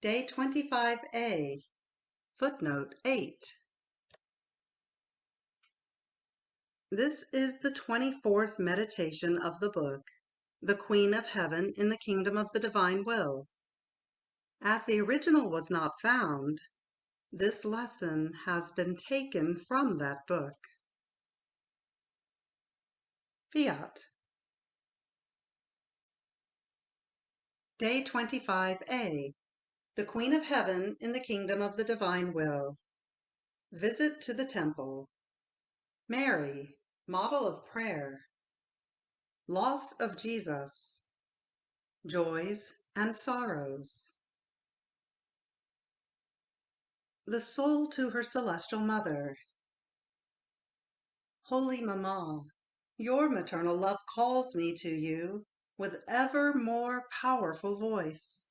Day 25A, footnote 8. This is the 24th meditation of the book, The Queen of Heaven in the Kingdom of the Divine Will. As the original was not found, this lesson has been taken from that book. Fiat. Day 25A, The Queen of Heaven in the Kingdom of the Divine Will. Visit to the Temple. Mary, model of prayer. Loss of Jesus. Joys and sorrows. The soul to her celestial mother. Holy Mamma, your maternal love calls me to you with ever more powerful voice.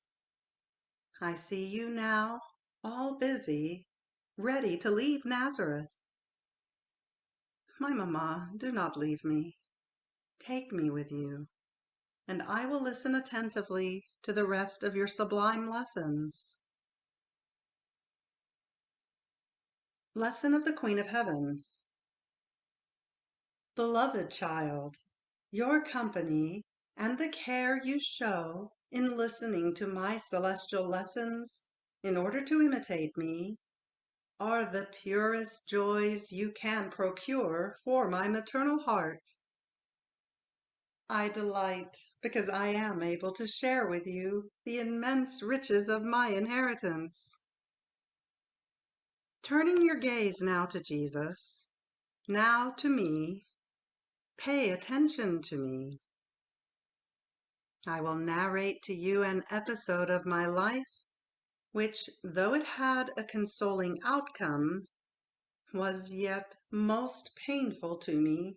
I see you now, all busy, ready to leave Nazareth. My Mamma, do not leave me. Take me with you, and I will listen attentively to the rest of your sublime lessons. Lesson of the Queen of Heaven. Beloved child, your company and the care you show in listening to my celestial lessons in order to imitate me are the purest joys you can procure for my maternal heart. I delight because I am able to share with you the immense riches of my inheritance. Turning your gaze now to Jesus, now to me, pay attention to me. I will narrate to you an episode of my life, which, though it had a consoling outcome, was yet most painful to me.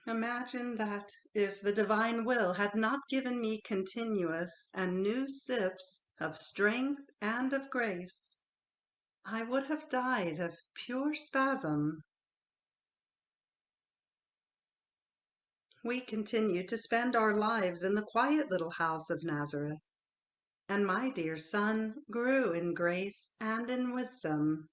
Imagine that if the divine will had not given me continuous and new sips of strength and of grace, I would have died of pure spasm. We continued to spend our lives in the quiet little house of Nazareth, and my dear son grew in grace and in wisdom.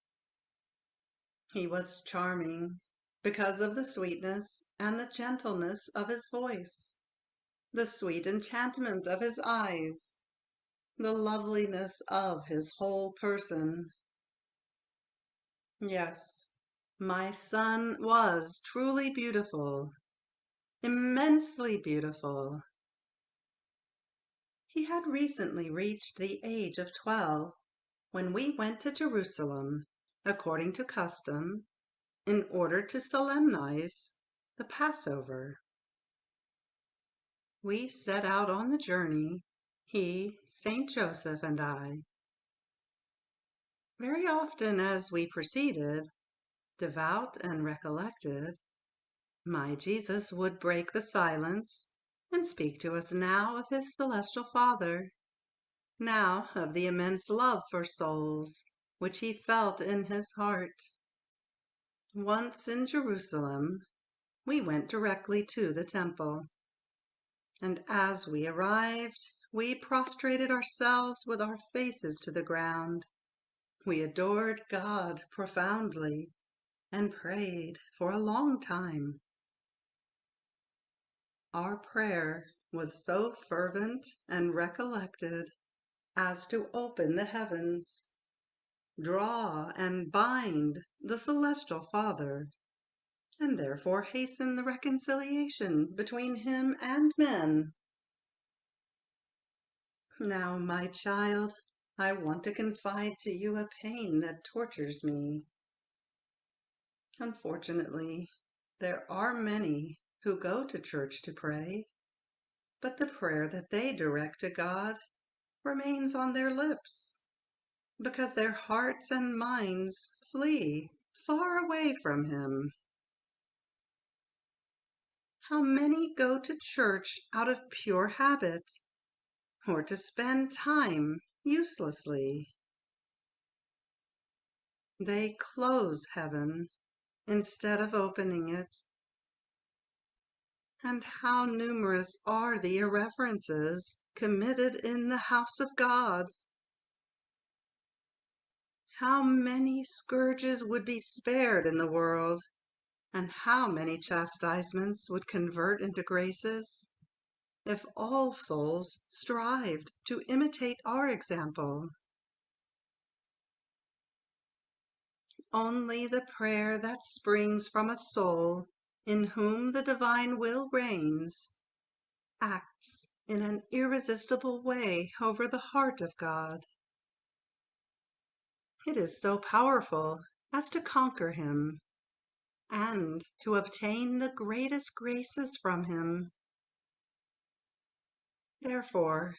He was charming because of the sweetness and the gentleness of his voice, the sweet enchantment of his eyes, the loveliness of his whole person. Yes, my son was truly beautiful, immensely beautiful. He had recently reached the age of 12 when we went to Jerusalem, according to custom, in order to solemnize the Passover. We set out on the journey, he, Saint Joseph, and I. Very often as we proceeded, devout and recollected, my Jesus would break the silence and speak to us now of his celestial Father, now of the immense love for souls which he felt in his heart. Once in Jerusalem, we went directly to the temple, and as we arrived, we prostrated ourselves with our faces to the ground. We adored God profoundly and prayed for a long time. Our prayer was so fervent and recollected as to open the heavens, draw and bind the celestial Father, and therefore hasten the reconciliation between him and men. Now, my child, I want to confide to you a pain that tortures me. Unfortunately, there are many who go to church to pray, but the prayer that they direct to God remains on their lips, because their hearts and minds flee far away from him. How many go to church out of pure habit, or to spend time uselessly? They close heaven instead of opening it. And how numerous are the irreverences committed in the house of God. How many scourges would be spared in the world, and how many chastisements would convert into graces, if all souls strived to imitate our example. Only the prayer that springs from a soul in whom the divine will reigns acts in an irresistible way over the heart of God. It is so powerful as to conquer him and to obtain the greatest graces from him. Therefore,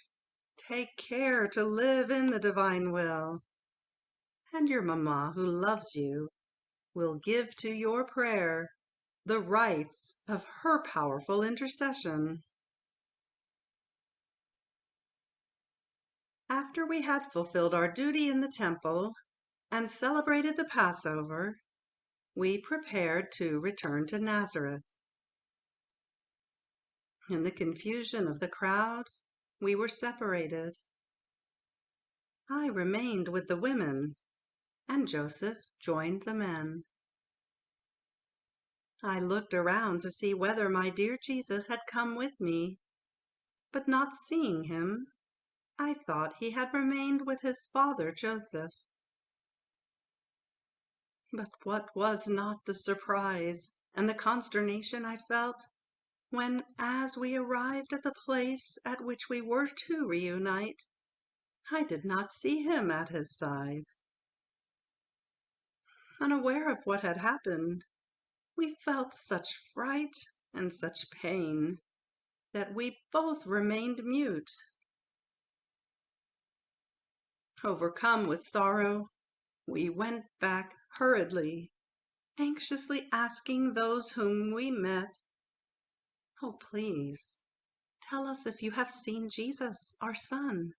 take care to live in the divine will, and your mamma, who loves you, will give to your prayer the rights of her powerful intercession. After we had fulfilled our duty in the temple and celebrated the Passover, we prepared to return to Nazareth. In the confusion of the crowd, we were separated. I remained with the women, and Joseph joined the men. I looked around to see whether my dear Jesus had come with me, but not seeing him, I thought he had remained with his father Joseph. But what was not the surprise and the consternation I felt when, as we arrived at the place at which we were to reunite, I did not see him at his side. Unaware of what had happened, we felt such fright and such pain that we both remained mute. Overcome with sorrow, we went back hurriedly, anxiously asking those whom we met, "Oh, please, tell us if you have seen Jesus, our son,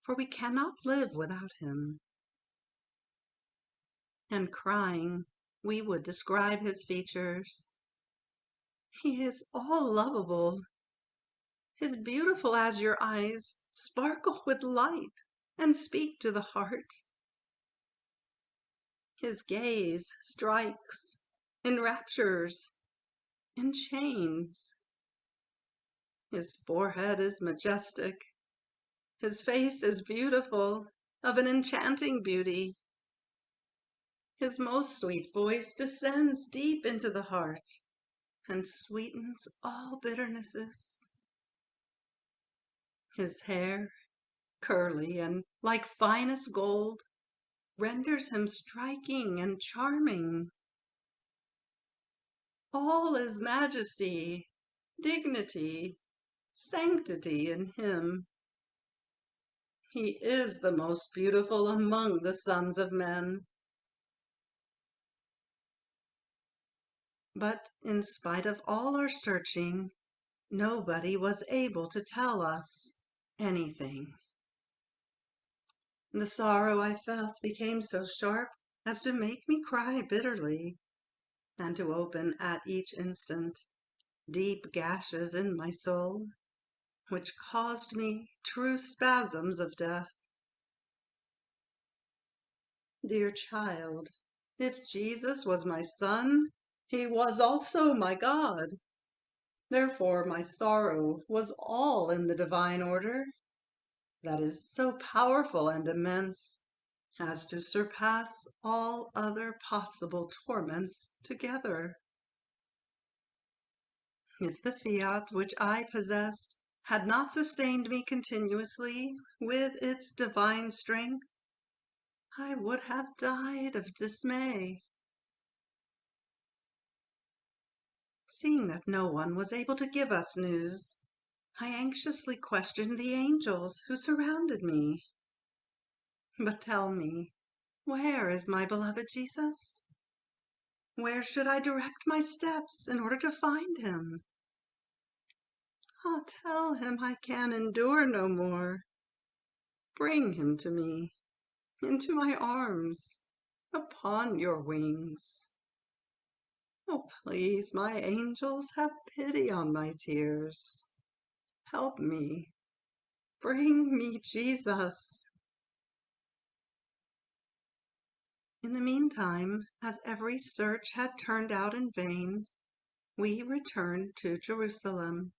for we cannot live without him." And crying, we would describe his features. He is all lovable. His beautiful azure eyes sparkle with light and speak to the heart. His gaze strikes, enraptures, enchains. His forehead is majestic. His face is beautiful, of an enchanting beauty. His most sweet voice descends deep into the heart and sweetens all bitternesses. His hair, curly and like finest gold, renders him striking and charming. All is majesty, dignity, sanctity in him. He is the most beautiful among the sons of men. But in spite of all our searching, nobody was able to tell us anything. The sorrow I felt became so sharp as to make me cry bitterly, and to open at each instant deep gashes in my soul, which caused me true spasms of death. Dear child, if Jesus was my son, he was also my God. Therefore my sorrow was all in the divine order, that is so powerful and immense as to surpass all other possible torments together. If the fiat which I possessed had not sustained me continuously with its divine strength, I would have died of dismay. Seeing that no one was able to give us news, I anxiously questioned the angels who surrounded me. But tell me, where is my beloved Jesus? Where should I direct my steps in order to find him? Ah, tell him I can endure no more. Bring him to me, into my arms, upon your wings. Oh, please, my angels, have pity on my tears. Help me, Bring me Jesus. In the meantime, as every search had turned out in vain, we returned to Jerusalem.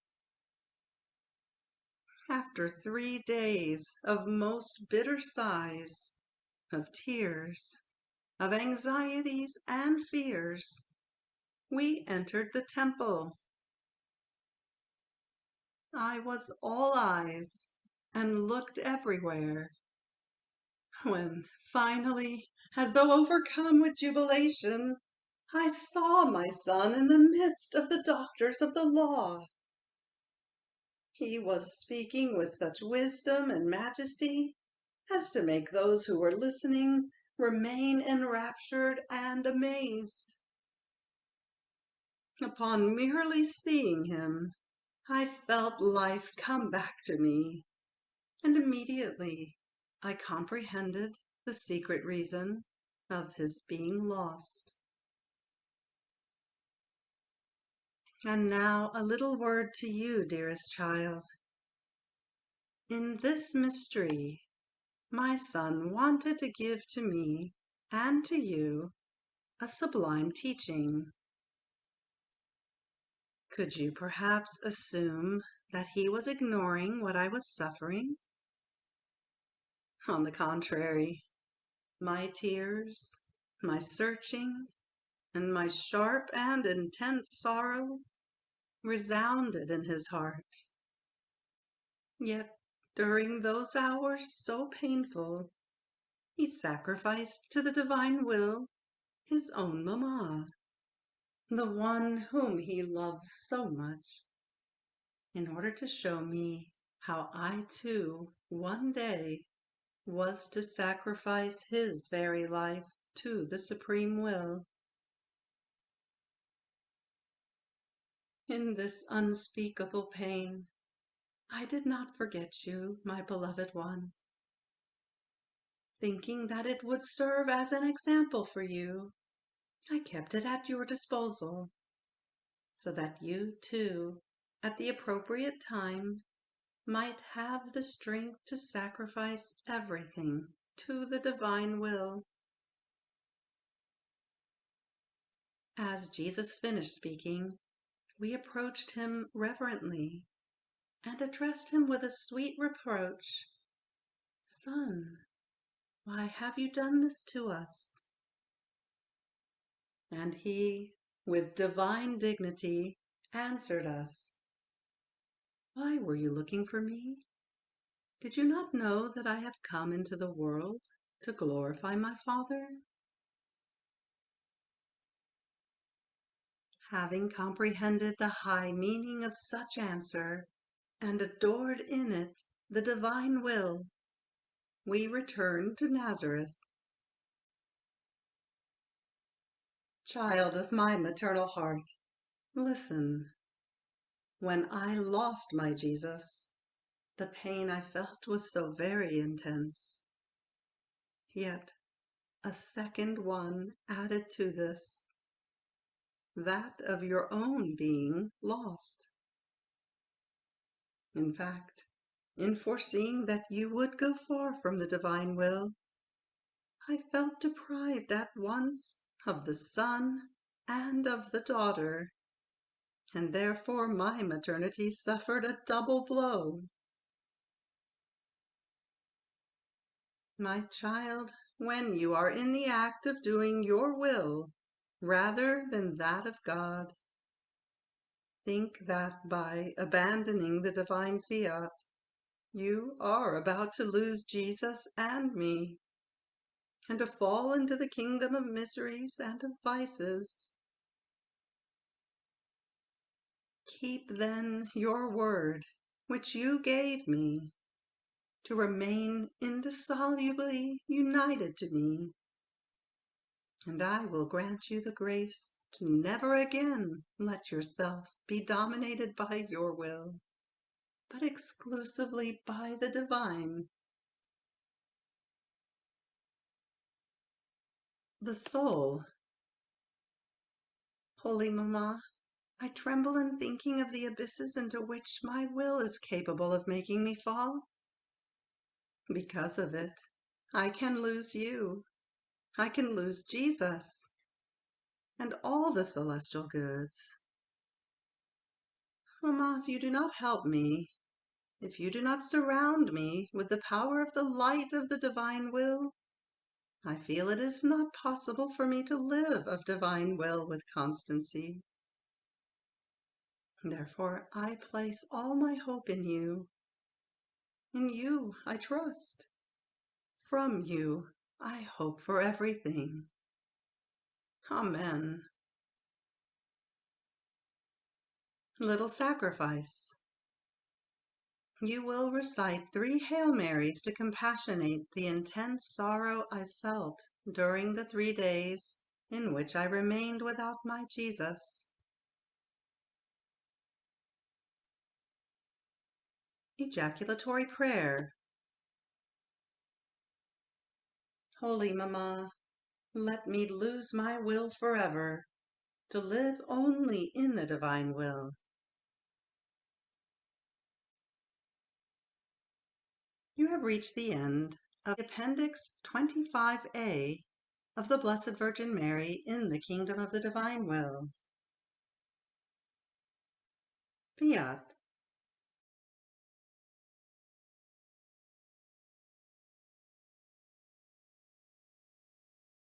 After 3 days of most bitter sighs, of tears, of anxieties and fears, we entered the temple. I was all eyes and looked everywhere, when finally, as though overcome with jubilation, I saw my son in the midst of the doctors of the law. He was speaking with such wisdom and majesty as to make those who were listening remain enraptured and amazed. Upon merely seeing him, I felt life come back to me, and immediately I comprehended the secret reason of his being lost. And now a little word to you, dearest child. In this mystery, my son wanted to give to me and to you a sublime teaching. Could you perhaps assume that he was ignoring what I was suffering? On the contrary, my tears, my searching, and my sharp and intense sorrow resounded in his heart. Yet during those hours so painful, he sacrificed to the divine will his own mamma, the one whom he loves so much, in order to show me how I too one day was to sacrifice his very life to the supreme will. In this unspeakable pain, I did not forget you, my beloved one, thinking that it would serve as an example for you. I kept it at your disposal, so that you, too, at the appropriate time, might have the strength to sacrifice everything to the divine will. As Jesus finished speaking, we approached him reverently and addressed him with a sweet reproach. Son, why have you done this to us? And he, with divine dignity, answered us. Why were you looking for me? Did you not know that I have come into the world to glorify my Father? Having comprehended the high meaning of such answer, and adored in it the divine will, we returned to Nazareth. Child of my maternal heart, listen. When I lost my Jesus, the pain I felt was so very intense. Yet a second one added to this, that of your own being lost. In fact, in foreseeing that you would go far from the divine will, I felt deprived at once of the son and of the daughter, and therefore my maternity suffered a double blow. My child, when you are in the act of doing your will rather than that of God, think that by abandoning the divine fiat, you are about to lose Jesus and me, and to fall into the kingdom of miseries and of vices. Keep then your word, which you gave me, to remain indissolubly united to me, and I will grant you the grace to never again let yourself be dominated by your will, but exclusively by the divine. The soul. Holy Mamma, I tremble in thinking of the abysses into which my will is capable of making me fall. Because of it, I can lose you. I can lose Jesus and all the celestial goods. Mamma, if you do not help me, if you do not surround me with the power of the light of the divine will, I feel it is not possible for me to live of divine will with constancy. Therefore, I place all my hope in you. In you I trust. From you I hope for everything. Amen. Little sacrifice. You will recite 3 Hail Marys to compassionate the intense sorrow I felt during the 3 days in which I remained without my Jesus. Ejaculatory prayer. Holy Mamma, let me lose my will forever, to live only in the divine will. You have reached the end of Appendix 25A of the Blessed Virgin Mary in the Kingdom of the Divine Will. Fiat.